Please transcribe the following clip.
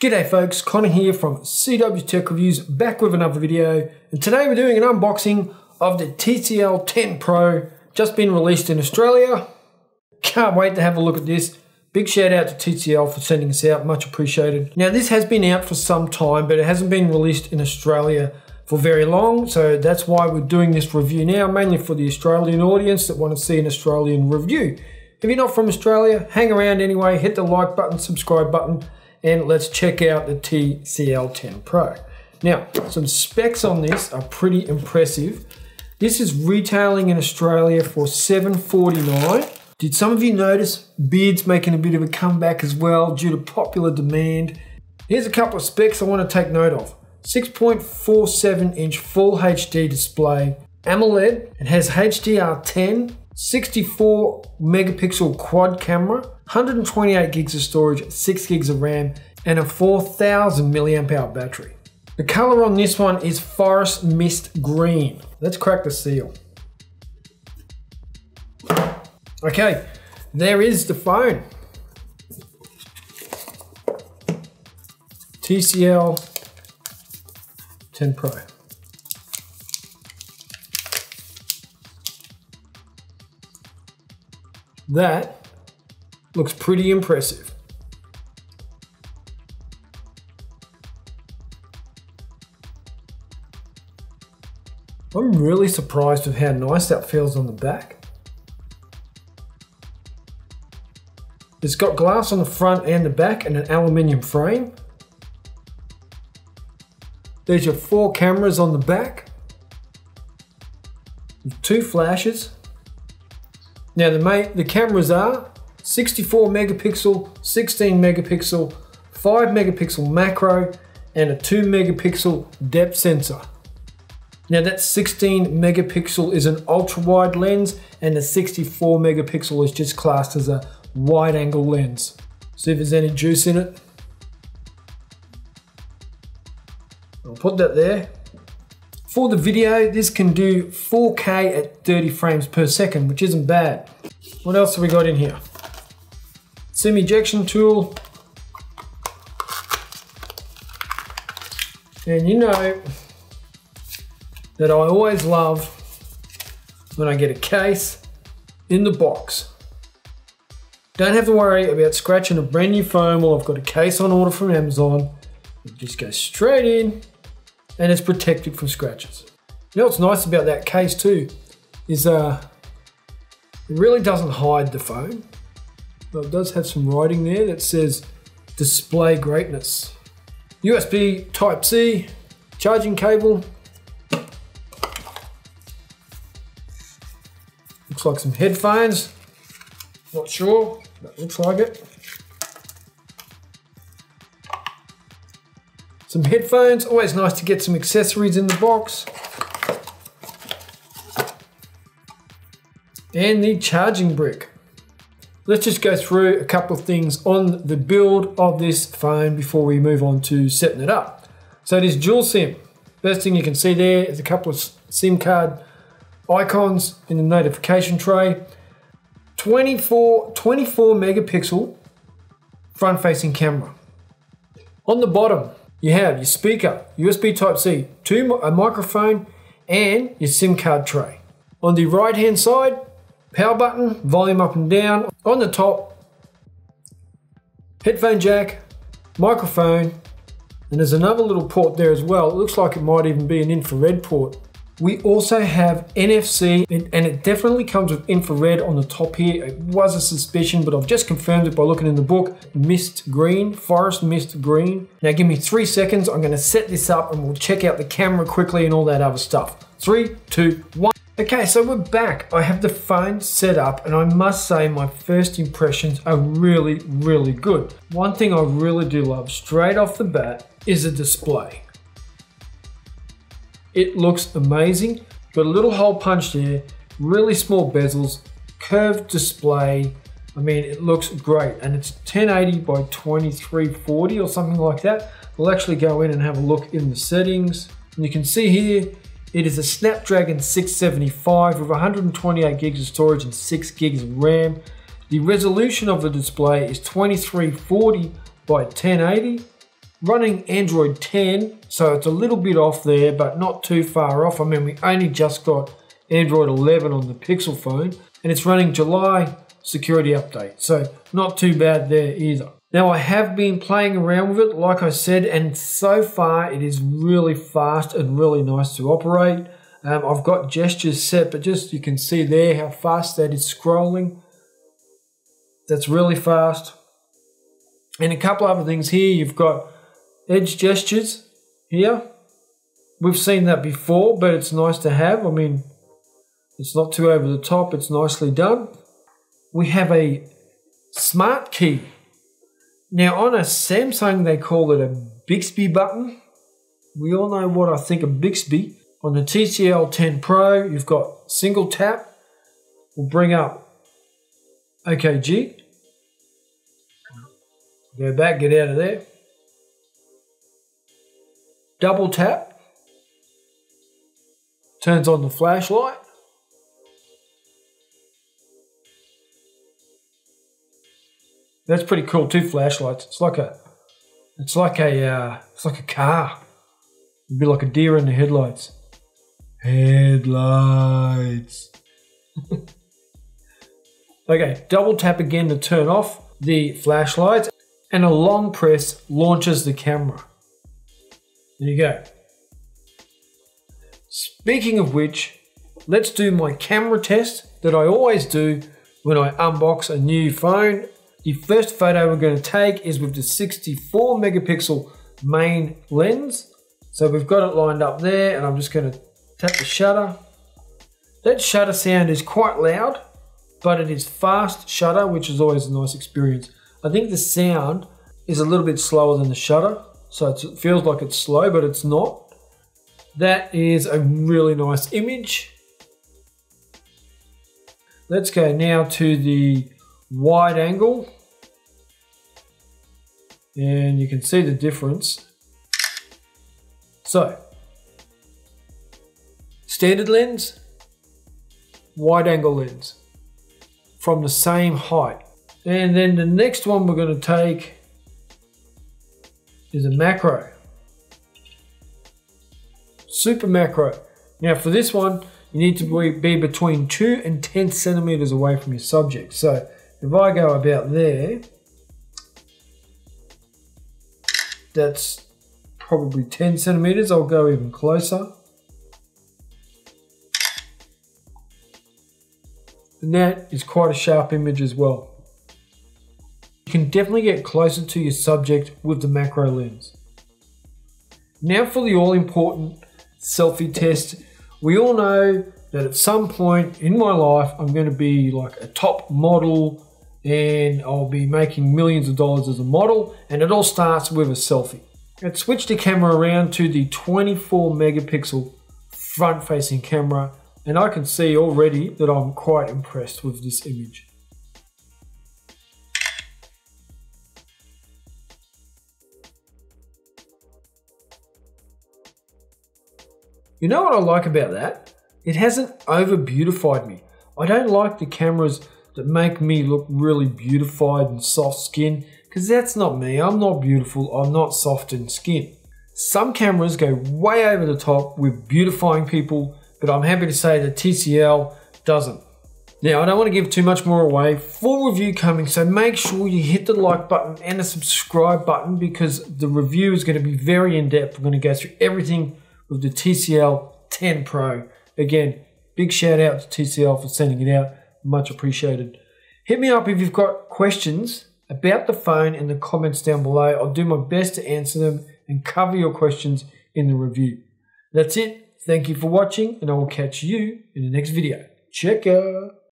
G'day folks, Connor here from CW Tech Reviews, back with another video, and today we're doing an unboxing of the TCL 10 Pro, just been released in Australia. Can't wait to have a look at this. Big shout out to TCL for sending us out, much appreciated. Now this has been out for some time, but it hasn't been released in Australia for very long, so that's why we're doing this review now, mainly for the Australian audience that want to see an Australian review. If you're not from Australia, hang around anyway, hit the like button, subscribe button, and let's check out the TCL 10 Pro. Now, some specs on this are pretty impressive. This is retailing in Australia for $749. Did some of you notice beards making a bit of a comeback as well due to popular demand? Here's a couple of specs I want to take note of. 6.47 inch full HD display, AMOLED, it has HDR10, 64 megapixel quad camera, 128 gigs of storage, 6 gigs of RAM, and a 4000 milliamp hour battery. The color on this one is Forest Mist Green. Let's crack the seal. Okay, there is the phone. TCL 10 Pro. That looks pretty impressive. I'm really surprised with how nice that feels on the back. It's got glass on the front and the back and an aluminium frame. There's your 4 cameras on the back, with 2 flashes. Now the cameras are 64 megapixel, 16 megapixel, 5 megapixel macro, and a 2 megapixel depth sensor. Now that 16 megapixel is an ultra wide lens, and the 64 megapixel is just classed as a wide angle lens. See if there's any juice in it. I'll put that there. For the video, this can do 4K at 30 frames per second, which isn't bad. What else have we got in here? SIM ejection tool. And you know that I always love when I get a case in the box. Don't have to worry about scratching a brand new phone while I've got a case on order from Amazon. It just goes straight in and it's protected from scratches. You know what's nice about that case too is it really doesn't hide the phone, but it does have some writing there that says display greatness. USB Type-C, charging cable. Looks like some headphones. Not sure, but looks like it. Some headphones, always nice to get some accessories in the box. And the charging brick. Let's just go through a couple of things on the build of this phone before we move on to setting it up. So it is dual SIM. First thing you can see there is a couple of SIM card icons in the notification tray. 24 megapixel front facing camera. On the bottom, you have your speaker, USB Type-C, a microphone, and your SIM card tray. On the right hand side, power button, volume up and down. On the top, headphone jack, microphone, and there's another little port there as well. It looks like it might even be an infrared port. We also have NFC, and it definitely comes with infrared on the top here. It was a suspicion, but I've just confirmed it by looking in the book. Mist green, forest mist green. Now give me 3 seconds. I'm gonna set this up and we'll check out the camera quickly and all that other stuff. 3, 2, 1. Okay, so we're back. I have the phone set up and I must say my first impressions are really, really good. One thing I really do love straight off the bat is the display. It looks amazing. Got a little hole punch there, really small bezels, curved display. I mean, it looks great. And it's 1080 by 2340 or something like that. We'll actually go in and have a look in the settings. And you can see here, it is a Snapdragon 675 with 128 gigs of storage and 6 gigs of RAM. The resolution of the display is 2340 by 1080. running Android 10, so it's a little bit off there, but not too far off. I mean, we only just got Android 11 on the Pixel phone, and it's running July security update, so not too bad there either. Now, I have been playing around with it, like I said, and so far it is really fast and really nice to operate. I've got gestures set, but just you can see there how fast that is scrolling. That's really fast. And a couple other things here, you've got edge gestures here. We've seen that before, but it's nice to have. I mean, it's not too over the top, it's nicely done. We have a smart key. Now on a Samsung, they call it a Bixby button. We all know what I think of Bixby. On the TCL 10 Pro, you've got single tap. We'll bring up OKG. Go back, get out of there. Double tap. Turns on the flashlight. That's pretty cool, 2 flashlights. It's like a car. It'd be like a deer in the headlights. Headlights. Okay, double tap again to turn off the flashlights, and a long press launches the camera. There you go. Speaking of which, let's do my camera test that I always do when I unbox a new phone. The first photo we're going to take is with the 64 megapixel main lens. So we've got it lined up there, and I'm just going to tap the shutter. That shutter sound is quite loud, but it is fast shutter, which is always a nice experience. I think the sound is a little bit slower than the shutter, so it feels like it's slow, but it's not. That is a really nice image. Let's go now to the wide angle, and you can see the difference. So, standard lens, wide angle lens from the same height. And then the next one we're going to take is a macro. Super macro. Now for this one, you need to be between 2 and 10 centimeters away from your subject. So if I go about there, that's probably 10 centimeters. I'll go even closer. And that is quite a sharp image as well. You can definitely get closer to your subject with the macro lens. Now for the all-important selfie test. We all know that at some point in my life, I'm going to be like a top model, and I'll be making millions of dollars as a model, and it all starts with a selfie. Let's switch the camera around to the 24 megapixel front-facing camera, and I can see already that I'm quite impressed with this image. You know what I like about that? It hasn't over beautified me. I don't like the cameras that make me look really beautified and soft skin, because that's not me. I'm not beautiful, I'm not soft in skin. Some cameras go way over the top with beautifying people, but I'm happy to say that TCL doesn't. Now, I don't want to give too much more away. Full review coming, so make sure you hit the like button and the subscribe button, because the review is going to be very in-depth. We're going to go through everything with the TCL 10 Pro. Again, big shout out to TCL for sending it out. Much appreciated. Hit me up if you've got questions about the phone in the comments down below. I'll do my best to answer them and cover your questions in the review. That's it. Thank you for watching, and I will catch you in the next video. Checker.